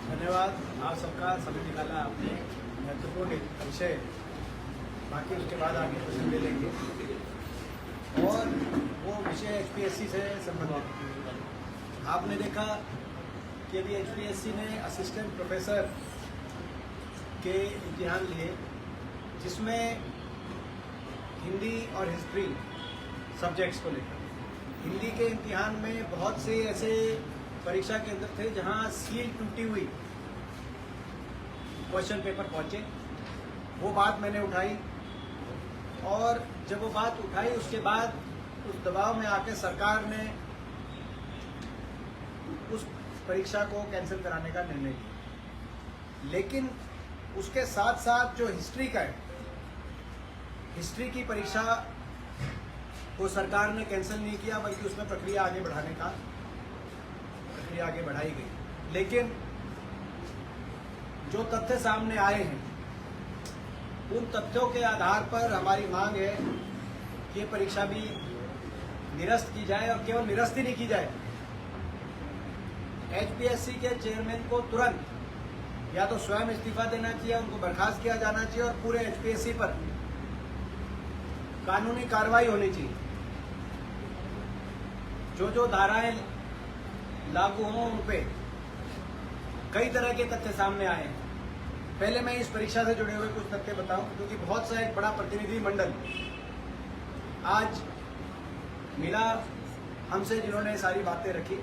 धन्यवाद आप सबका, समय निकाला आपने। महत्वपूर्ण विषय, बाकी उसके बाद आगे प्रश्न ले लेंगे। और वो विषय HPSC से संबंधित। आपने देखा कि अभी HPSC ने असिस्टेंट प्रोफेसर के इम्तिहान लिए, जिसमें हिंदी और हिस्ट्री सब्जेक्ट्स को लेकर। हिंदी के इम्तिहान में बहुत से ऐसे परीक्षा केंद्र थे जहां सील टूटी हुई क्वेश्चन पेपर पहुंचे। वो बात मैंने उठाई, और जब वो बात उठाई उसके बाद उस दबाव में आके सरकार ने उस परीक्षा को कैंसिल कराने का निर्णय लिया। लेकिन उसके साथ साथ जो हिस्ट्री का है, हिस्ट्री की परीक्षा को सरकार ने कैंसिल नहीं किया, बल्कि उसमें प्रक्रिया आगे बढ़ाने का प्रक्रिया आगे बढ़ाई गई। लेकिन जो तथ्य सामने आए हैं, उन तथ्यों के आधार पर हमारी मांग है कि ये परीक्षा भी निरस्त की जाए, और केवल निरस्त ही नहीं की जाए, HPSC के चेयरमैन को तुरंत या तो स्वयं इस्तीफा देना चाहिए, उनको बर्खास्त किया जाना चाहिए, और पूरे HPSC पर कानूनी कार्रवाई होनी चाहिए। जो धाराएं लागू हों उन पे। कई तरह के तथ्य सामने आए हैं। पहले मैं इस परीक्षा से जुड़े हुए कुछ तथ्य बताऊं, क्योंकि बहुत सा एक बड़ा प्रतिनिधि मंडल आज मिला हमसे, जिन्होंने सारी बातें रखी।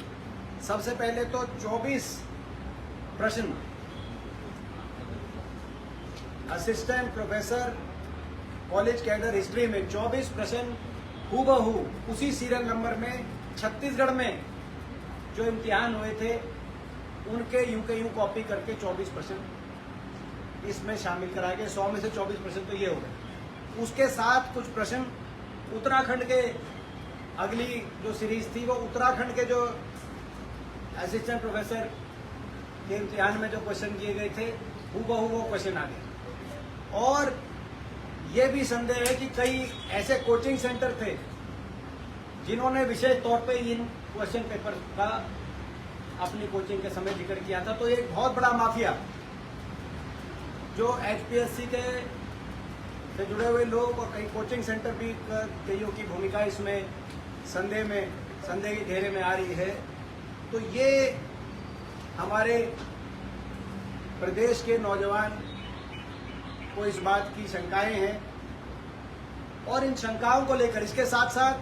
सबसे पहले तो 24 प्रश्न assistant professor college cadre history में 24 प्रश्न हूबहू उसी सीरियल नंबर में छत्तीसगढ़ में जो इम्तिहान हुए थे उनके यूं के यूं कॉपी करके 24 प्रश्न इसमें शामिल कराए गए। 100 में से 24 प्रश्न तो ये हो गए। उसके साथ कुछ प्रश्न उत्तराखंड के, अगली जो सीरीज थी वो उत्तराखंड के जो असिस्टेंट प्रोफेसर के इम्तिहान में जो क्वेश्चन किए गए थे हूबहू वो क्वेश्चन आ गए। और ये भी संदेह है कि कई ऐसे कोचिंग सेंटर थे जिन्होंने विशेष तौर पे इन क्वेश्चन पेपर का अपनी कोचिंग के समय जिक्र किया था। तो एक बहुत बड़ा माफिया जो HPSC के से जुड़े हुए लोग और कई कोचिंग सेंटर भी, कईयों की भूमिका इसमें संदेह के घेरे में आ रही है। तो ये हमारे प्रदेश के नौजवान को इस बात की शंकाएं हैं, और इन शंकाओं को लेकर इसके साथ साथ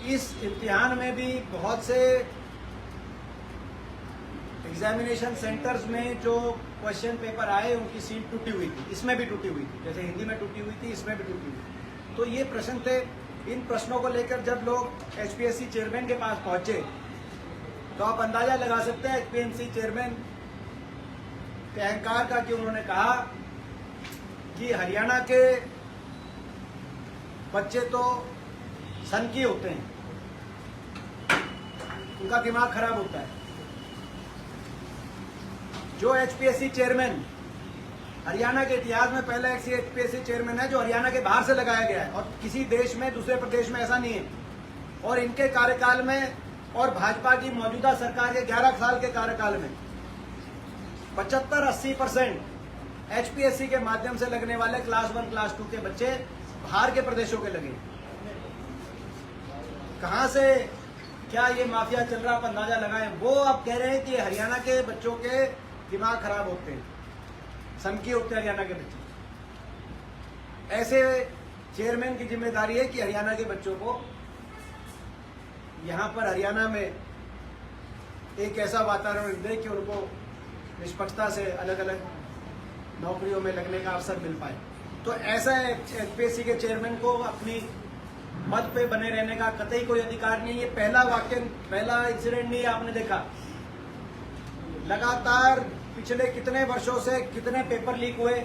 इस इम्तिहान में भी बहुत से एग्जामिनेशन सेंटर्स में जो क्वेश्चन पेपर आए उनकी सील टूटी हुई थी, इसमें भी टूटी हुई थी। जैसे हिंदी में टूटी हुई थी, इसमें भी टूटी हुई थी। तो ये प्रश्न थे। इन प्रश्नों को लेकर जब लोग HPSC चेयरमैन के पास पहुंचे तो आप अंदाजा लगा सकते हैं HPSC चेयरमैन के अहंकार का, कि उन्होंने कहा कि हरियाणा के बच्चे तो सनकी होते हैं, उनका दिमाग खराब होता है। जो HPSC चेयरमैन हरियाणा के इतिहास में पहला एक HPSC चेयरमैन है जो हरियाणा के बाहर से लगाया गया है, और किसी देश में, दूसरे प्रदेश में ऐसा नहीं है। और इनके कार्यकाल में और भाजपा की मौजूदा सरकार के 11 साल के कार्यकाल में 75-80% HPSC के माध्यम से लगने वाले क्लास 1 क्लास 2 के बच्चे बाहर के प्रदेशों के लगे। कहां से क्या ये माफिया चल रहा, आप अंदाजा लगाएं। वो अब कह रहे हैं कि हरियाणा के बच्चों के दिमाग खराब होते हैं, सनकी होते हैं हरियाणा के बच्चे। ऐसे चेयरमैन की जिम्मेदारी है कि हरियाणा के बच्चों को यहाँ पर हरियाणा में एक ऐसा वातावरण दे कि उनको निष्पक्षता से अलग अलग नौकरियों में लगने का अवसर मिल पाए। तो ऐसा HPSC के चेयरमैन को अपनी पद पे बने रहने का कतई कोई अधिकार नहीं। ये पहला इंसिडेंट नहीं है। आपने देखा लगातार पिछले कितने वर्षों से कितने पेपर लीक हुए,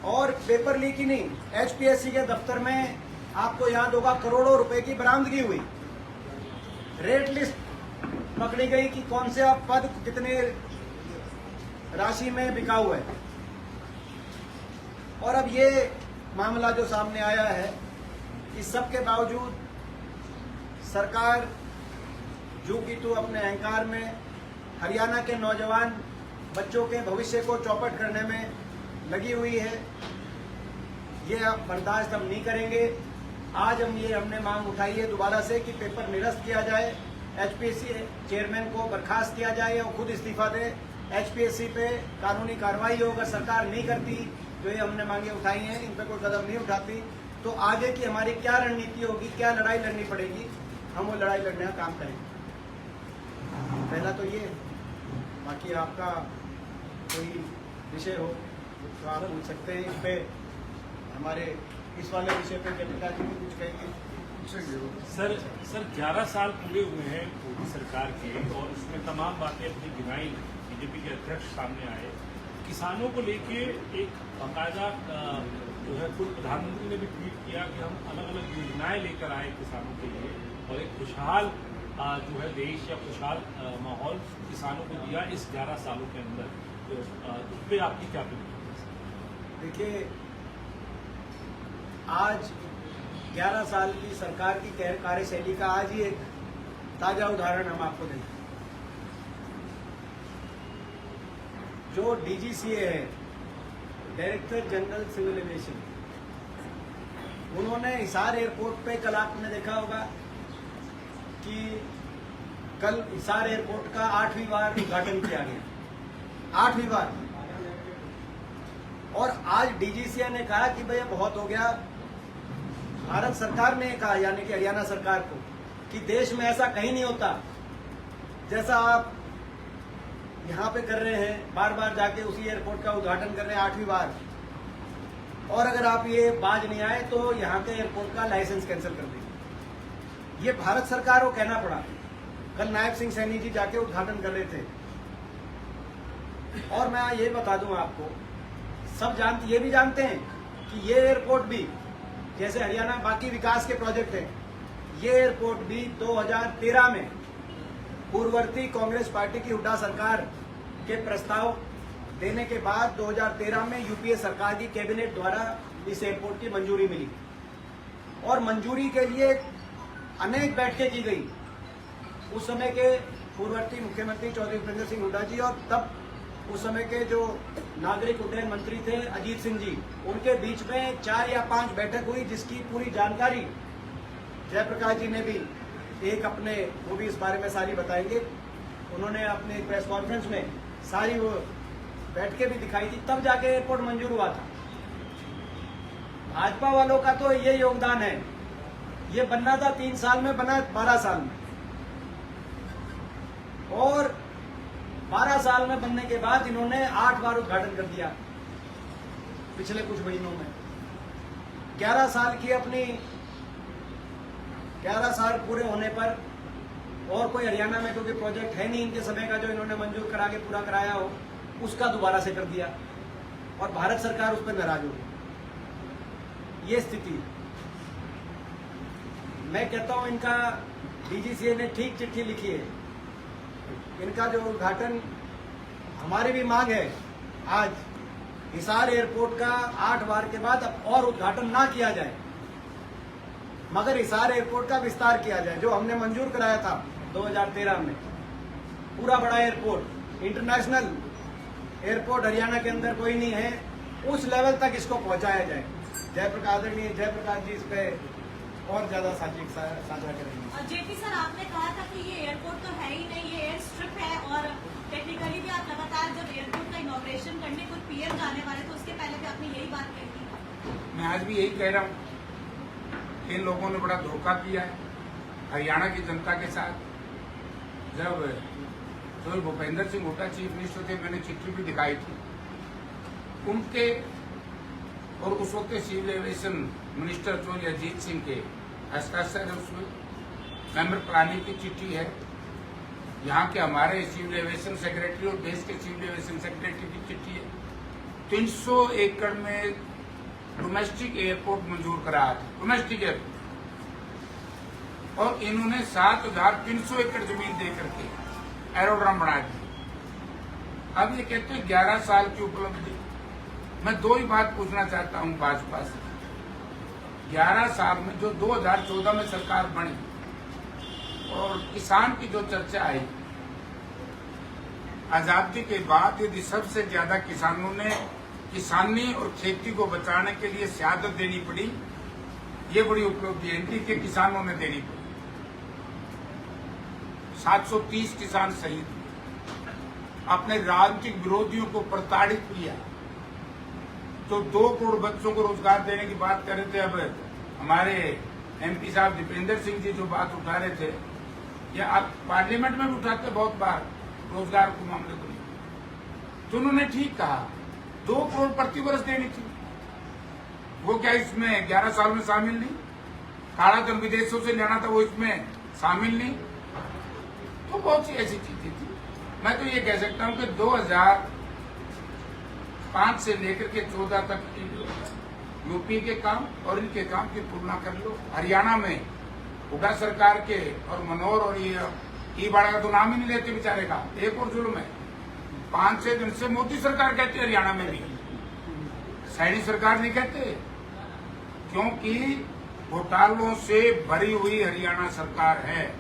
और पेपर लीक ही नहीं, HPSC के दफ्तर में आपको याद होगा करोड़ों रुपए की बरामदगी हुई। रेट लिस्ट पकड़ी गई कि कौन से पद कितने राशि में बिका हुआ है। और अब ये मामला जो सामने आया है, इस सब के बावजूद सरकार जू की तू अपने अहंकार में हरियाणा के नौजवान बच्चों के भविष्य को चौपट करने में लगी हुई है। ये अब बर्दाश्त हम नहीं करेंगे। आज हमने मांग उठाई है दोबारा से कि पेपर निरस्त किया जाए, एचपीएससी चेयरमैन को बर्खास्त किया जाए और खुद इस्तीफा दे। एचपीएससी पे कानूनी कार्रवाई हो, अगर सरकार नहीं करती जो ये हमने मांगे उठाई हैं, इन पे कोई कदम नहीं उठाती तो आगे की हमारी क्या रणनीति होगी, क्या लड़ाई लड़नी पड़ेगी, हम वो लड़ाई लड़ने का काम करेंगे। पहला तो ये, बाकी आपका कोई विषय हो तो आप पूछ सकते हैं। इस पे हमारे इस वाले विषय पे जटिलता जी भी कुछ कहेंगे। सर 11 साल पूरे हुए हैं मोदी सरकार के और उसमें तमाम बातें अपनी गिनाई, बीजेपी के अध्यक्ष सामने आए। किसानों को लेके एक बाकायदा जो है खुद प्रधानमंत्री ने भी ट्वीट किया कि हम अलग अलग योजनाएं लेकर आए किसानों के लिए और एक खुशहाल जो है देश या खुशहाल माहौल किसानों को दिया इस 11 सालों के अंदर। तो उस पर आपकी क्या प्रतिक्रिया? देखिए, आज 11 साल की सरकार की कार्यशैली का आज ही एक ताजा उदाहरण हम आपको देंगे। जो डीजीसीए है, डायरेक्टर जनरल सिविल एविएशन, उन्होंने हिसार एयरपोर्ट पे, कल आपने देखा होगा कि कल हिसार एयरपोर्ट का 8वीं बार उद्घाटन किया गया, 8वीं बार। और आज डीजीसीए ने कहा कि भैया बहुत हो गया। भारत सरकार ने कहा, यानी कि हरियाणा सरकार को, कि देश में ऐसा कहीं नहीं होता जैसा आप यहाँ पे कर रहे हैं, बार बार जाके उसी एयरपोर्ट का उद्घाटन कर रहे हैं 8वीं बार। और अगर आप ये बाज नहीं आए तो यहाँ के एयरपोर्ट का लाइसेंस कैंसिल कर देंगे। ये भारत सरकार को कहना पड़ा। कल नायब सिंह सैनी जी जाके उद्घाटन कर रहे थे। और मैं ये बता दूं आपको, सब ये भी जानते हैं कि ये एयरपोर्ट भी, जैसे हरियाणा बाकी विकास के प्रोजेक्ट हैं, ये एयरपोर्ट भी 2013 में पूर्ववर्ती कांग्रेस पार्टी की हुड्डा सरकार के प्रस्ताव देने के बाद 2013 में यूपीए सरकार की कैबिनेट द्वारा इस एयरपोर्ट की मंजूरी मिली और मंजूरी के लिए अनेक बैठकें की गई। उस समय के पूर्ववर्ती मुख्यमंत्री चौधरी भूपेंद्र सिंह हुड्डा जी और तब उस समय के जो नागरिक उड्डयन मंत्री थे अजीत सिंह जी, उनके बीच में 4 या 5 बैठक हुई, जिसकी पूरी जानकारी जयप्रकाश जी ने भी एक अपने, वो भी इस बारे में सारी बताएंगे, उन्होंने अपने प्रेस कॉन्फ्रेंस में सारी वो बैठकें भी दिखाई थी, तब जाके एयरपोर्ट मंजूर हुआ था। भाजपा वालों का तो ये योगदान है, ये बनना था 3 साल में, बना 12 साल में। और 12 साल में बनने के बाद इन्होंने 8 बार उद्घाटन कर दिया पिछले कुछ महीनों में। 11 साल की अपनी 11 साल पूरे होने पर, और कोई हरियाणा में क्योंकि प्रोजेक्ट है नहीं इनके समय का जो इन्होंने मंजूर करा के पूरा कराया हो, उसका दोबारा से कर दिया और भारत सरकार उस पर नाराज हो गई। ये स्थिति, मैं कहता हूं इनका डीजीसीए ने ठीक चिट्ठी लिखी है। इनका जो उद्घाटन, हमारी भी मांग है आज हिसार एयरपोर्ट का 8 बार के बाद अब और उद्घाटन ना किया जाए, मगर हिसार एयरपोर्ट का विस्तार किया जाए, जो हमने मंजूर कराया था 2013 में। पूरा बड़ा एयरपोर्ट, इंटरनेशनल एयरपोर्ट हरियाणा के अंदर कोई नहीं है, उस लेवल तक इसको पहुंचाया जाए। आदरणीय जयप्रकाश जी इस पे और ज्यादा साझा करेंगे। जेपी सर, आपने कहा था कि ये एयरपोर्ट तो है ही नहीं, ये एयर स्ट्रिप है और टेक्निकली भी आप लगातार जब एयरपोर्ट का इनॉग्रेशन करने कुछ पीएम जाने वाले तो उसके पहले भी आपने यही बात कही थी। मैं आज भी यही कह रहा हूँ, इन लोगों ने बड़ा धोखा किया है हरियाणा की जनता के साथ। जब भूपेंद्र सिंह हुड्डा चीफ मिनिस्टर थे, मैंने चिट्ठी भी दिखाई थी उनके और उस वक्त सिविल एविएशन मिनिस्टर जो अजीत सिंह के हस्ताक्षर है, उसमें मेंबर प्लानिंग की चिट्ठी है, यहाँ के हमारे सिविल एविएशन सेक्रेटरी और देश के सिविल एविएशन सेक्रेटरी की चिट्ठी है। 300 एकड़ में डोमेस्टिक एयरपोर्ट मंजूर कराया था, डोमेस्टिक एयरपोर्ट, और इन्होंने 7,300 एकड़ जमीन दे करके एरोड्रम बना दिया। अब ये कहते हैं 11 साल की उपलब्धि। मैं 2 ही बात पूछना चाहता हूं भाजपा से। 11 साल में जो 2014 में सरकार बनी, और किसान की जो चर्चा आई, आजादी के बाद यदि सबसे ज्यादा किसानों ने किसानी और खेती को बचाने के लिए शहादत देनी पड़ी, ये बड़ी उपलब्धि एनटी के किसानों ने देनी पड़ी। 730 किसान शहीद हुए, अपने राजनीतिक विरोधियों को प्रताड़ित किया। तो 2 करोड़ बच्चों को रोजगार देने की बात कर रहे थे, अब हमारे एमपी साहब दीपेंद्र सिंह जी जो बात उठा रहे थे, या आप पार्लियामेंट में भी उठाते बहुत बार रोजगार के मामले को लेकर, तो उन्होंने ठीक कहा 2 करोड़ प्रति वर्ष देनी थी। वो क्या इसमें 11 साल में शामिल नहीं? काला धन विदेशों से लेना था, वो इसमें शामिल नहीं। तो बहुत सी ऐसी चीजें थी। मैं तो ये कह सकता हूं कि 2005 से लेकर के 14 तक यूपी के काम और इनके काम की तुलना कर लो। हरियाणा में हुड्डा सरकार के और मनोहर और ये बाड़ा का तो नाम ही नहीं लेते बेचारे का, एक और जुल्म है। 5-6 दिन से मोदी सरकार कहती है, हरियाणा में भी सैनी सरकार नहीं कहते, क्योंकि घोटालों से भरी हुई हरियाणा सरकार है।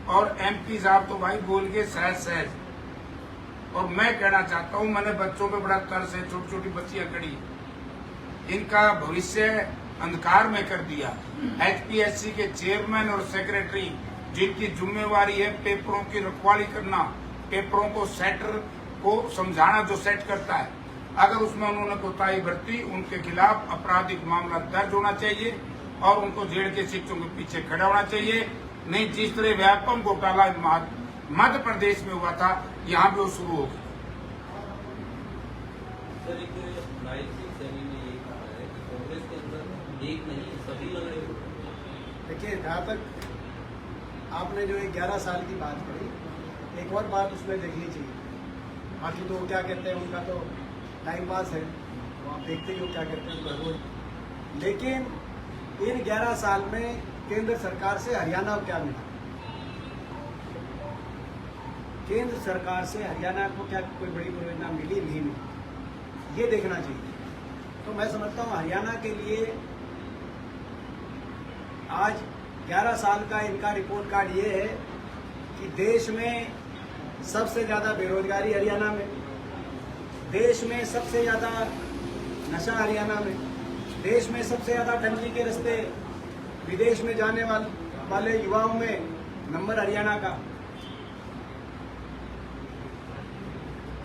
और एमपी साहब तो भाई बोल के सहज सहज। और मैं कहना चाहता हूं, मैंने बच्चों पे बड़ा तरस है, छोटी छोटी बच्चियां खड़ी, इनका भविष्य अंधकार में कर दिया। एचपीएससी के चेयरमैन और सेक्रेटरी जिनकी जिम्मेवारी है पेपरों की रखवाली करना, पेपरों को सेटर को समझाना जो सेट करता है, अगर उसमें उन्होंने कोताही बरती, उनके खिलाफ आपराधिक मामला दर्ज होना चाहिए और उनको जेल के शिक्षकों के पीछे खड़ा होना चाहिए। नहीं, जिस तरह व्यापक घोटाला मध्य प्रदेश में हुआ था, यहाँ भी वो शुरू हो गया। सर, एक राजनीतिक सैनी ने ये कहा है कि कांग्रेस के अंदर एक नहीं सभी लग रहे हो। देखिए, जहाँ तक आपने जो 11 साल की बात करी, एक और बात उसमें देखनी चाहिए। बाकी तो क्या कहते हैं, उनका तो टाइम पास है, तो आप देखते ही हो क्या कहते हैं उनका रोज। लेकिन इन 11 साल में केंद्र सरकार से हरियाणा को क्या मिला? केंद्र सरकार से हरियाणा को क्या कोई बड़ी परियोजना मिली? नहीं मिली, ये देखना चाहिए। तो मैं समझता हूँ हरियाणा के लिए आज 11 साल का इनका रिपोर्ट कार्ड ये है कि देश में सबसे ज्यादा बेरोजगारी हरियाणा में, देश में सबसे ज्यादा नशा हरियाणा में, देश में सबसे ज्यादा टंकी के रास्ते विदेश में जाने वाले युवाओं में नंबर हरियाणा का,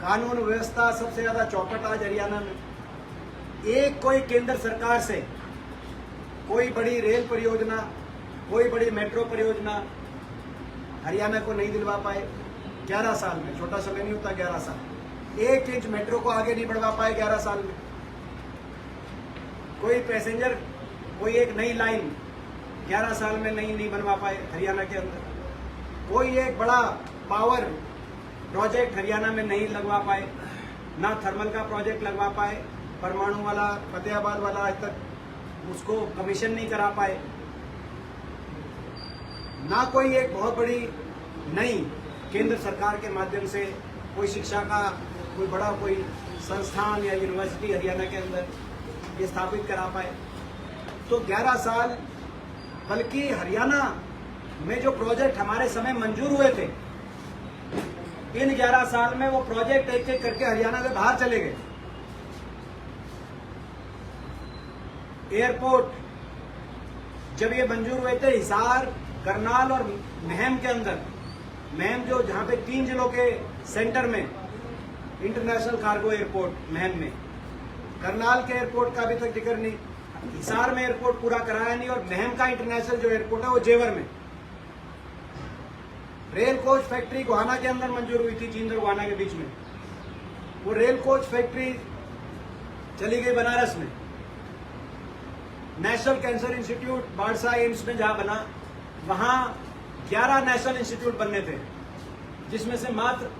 कानून व्यवस्था सबसे ज्यादा चौपट आज हरियाणा में। एक कोई केंद्र सरकार से कोई बड़ी रेल परियोजना, कोई बड़ी मेट्रो परियोजना हरियाणा को नहीं दिलवा पाए 11 साल में। छोटा समय नहीं होता 11 साल। 1 इंच मेट्रो को आगे नहीं बढ़वा पाए 11 साल में। कोई पैसेंजर, कोई एक नई लाइन 11 साल में नहीं बनवा पाए हरियाणा के अंदर। कोई एक बड़ा पावर प्रोजेक्ट हरियाणा में नहीं लगवा पाए, ना थर्मल का प्रोजेक्ट लगवा पाए, परमाणु वाला, फतेहाबाद वाला आज तक उसको कमीशन नहीं करा पाए, ना कोई एक बहुत बड़ी नई केंद्र सरकार के माध्यम से कोई शिक्षा का कोई बड़ा कोई संस्थान या यूनिवर्सिटी हरियाणा के अंदर ये स्थापित करा पाए। तो 11 साल, बल्कि हरियाणा में जो प्रोजेक्ट हमारे समय मंजूर हुए थे, इन 11 साल में वो प्रोजेक्ट एक एक करके हरियाणा से बाहर चले गए। एयरपोर्ट जब ये मंजूर हुए थे हिसार, करनाल और महम के अंदर, महम जो जहां पे 3 जिलों के सेंटर में इंटरनेशनल कार्गो एयरपोर्ट महम में, करनाल के एयरपोर्ट का अभी तक जिक्र नहीं, हिसार में एयरपोर्ट पूरा कराया नहीं, और महम का इंटरनेशनल जो एयरपोर्ट है वो जेवर में। रेल कोच फैक्ट्री गोहाना के अंदर मंजूर हुई थी, चीन और गोहाना के बीच में। वो रेल कोच फैक्ट्री चली गई बनारस में। National cancer institute Badsa AIIMS में जहां बना, वहां 11 नेशनल इंस्टीट्यूट बनने थे, जिसमें से मात्र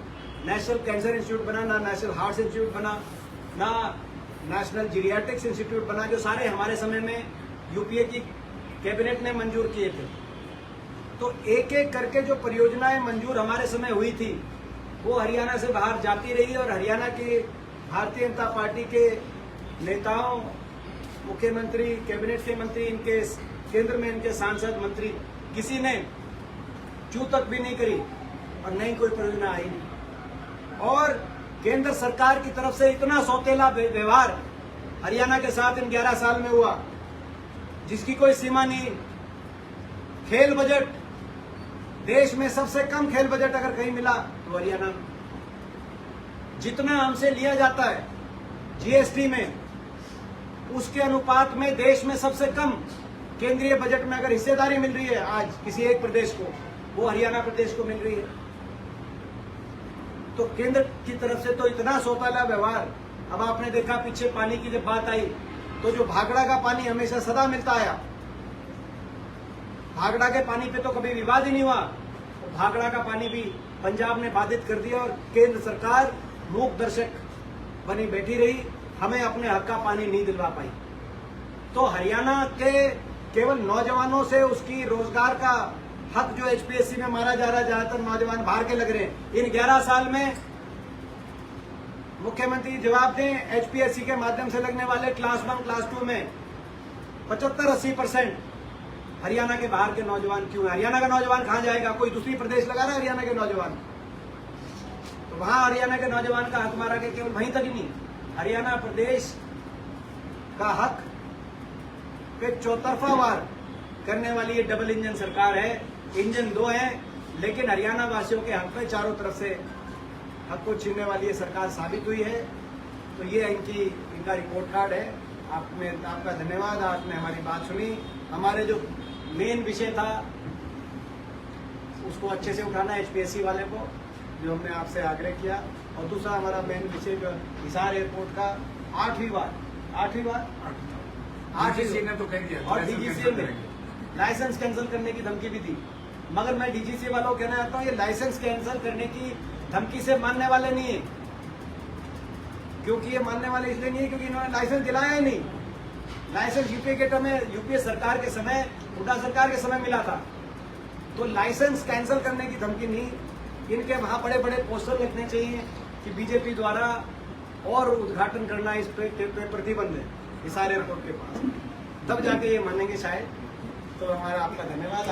नेशनल कैंसर इंस्टीट्यूट बना, ना नेशनल हार्ट इंस्टीट्यूट बना, ना नेशनल जीरियाट्रिक्स इंस्टीट्यूट बना, जो सारे हमारे समय में यूपीए की कैबिनेट ने मंजूर किए थे। तो एक एक करके जो परियोजनाएं मंजूर हमारे समय हुई थी, वो हरियाणा से बाहर जाती रही, और हरियाणा की भारतीय जनता पार्टी के नेताओं, मुख्यमंत्री, कैबिनेट के मंत्री, इनके केंद्र में इनके सांसद मंत्री, किसी ने चू तक भी नहीं करी और नहीं कोई परियोजना आई नहीं। और केंद्र सरकार की तरफ से इतना सौतेला व्यवहार हरियाणा के साथ इन 11 साल में हुआ जिसकी कोई सीमा नहीं। खेल बजट, देश में सबसे कम खेल बजट अगर कहीं मिला तो हरियाणा में। जितना हमसे लिया जाता है जीएसटी में, उसके अनुपात में देश में सबसे कम केंद्रीय बजट में अगर हिस्सेदारी मिल रही है आज किसी एक प्रदेश को, वो हरियाणा प्रदेश को मिल रही है। तो केंद्र की तरफ से तो इतना सौतेला व्यवहार। अब आपने देखा पीछे पानी की जब बात आई तो जो भाखड़ा का पानी हमेशा सदा मिलता आया, भाखड़ा के पानी पे तो कभी विवाद ही नहीं हुआ, तो भाखड़ा का पानी भी पंजाब ने बाधित कर दिया और केंद्र सरकार मूक दर्शक बनी बैठी रही, हमें अपने हक का पानी नहीं दिलवा पाई। तो हरियाणा के केवल नौजवानों से उसकी रोजगार का हक जो एचपीएससी में मारा जा रहा है, ज्यादातर नौजवान बाहर के लग रहे हैं। इन 11 साल में मुख्यमंत्री जवाब दें, एचपीएससी के माध्यम से लगने वाले क्लास 1 क्लास 2 में 75-80% हरियाणा के बाहर के नौजवान क्यों है? हरियाणा का नौजवान कहाँ जाएगा? कोई दूसरी प्रदेश लगा रहा है हरियाणा के नौजवान, तो वहां हरियाणा के नौजवान का हक मारा के केवल वहीं तक ही नहीं, हरियाणा प्रदेश का हक पे चौतरफा वार करने वाली ये डबल इंजन सरकार है। इंजन 2 है, लेकिन हरियाणा वासियों के हक में चारों तरफ से हक को छीनने वाली ये सरकार साबित हुई है। तो ये इनका रिपोर्ट कार्ड है। आपका धन्यवाद, आपने हमारी बात सुनी। हमारे जो मेन विषय था उसको अच्छे से उठाना एचपीएससी वाले को, जो हमने आपसे आग्रह किया। और दूसरा हमारा मेन विषय जो हिसार एयरपोर्ट का 8वीं बार डीजीसी ने तो कह दिया और डीजीसी ने लाइसेंस कैंसिल करने की धमकी भी दी। मगर मैं डीजीसी वालों को कहना चाहता हूँ, ये लाइसेंस कैंसिल करने की धमकी से मानने वाले नहीं है। क्योंकि ये मानने वाले इसलिए नहीं है क्योंकि इन्होंने लाइसेंस दिलाया ही नहीं। लाइसेंस यूपीए के समय, यूपीए सरकार के समय, हुड्डा सरकार के समय मिला था। तो लाइसेंस कैंसिल करने की धमकी नहीं, इनके वहां बड़े बड़े पोस्टर लिखने चाहिए कि बीजेपी द्वारा और उद्घाटन करना इस पे प्रतिबंध है हिसार एयरपोर्ट के पास, तब जाके ये मानेंगे शायद। तो हमारा आपका धन्यवाद।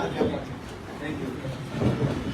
Thank you.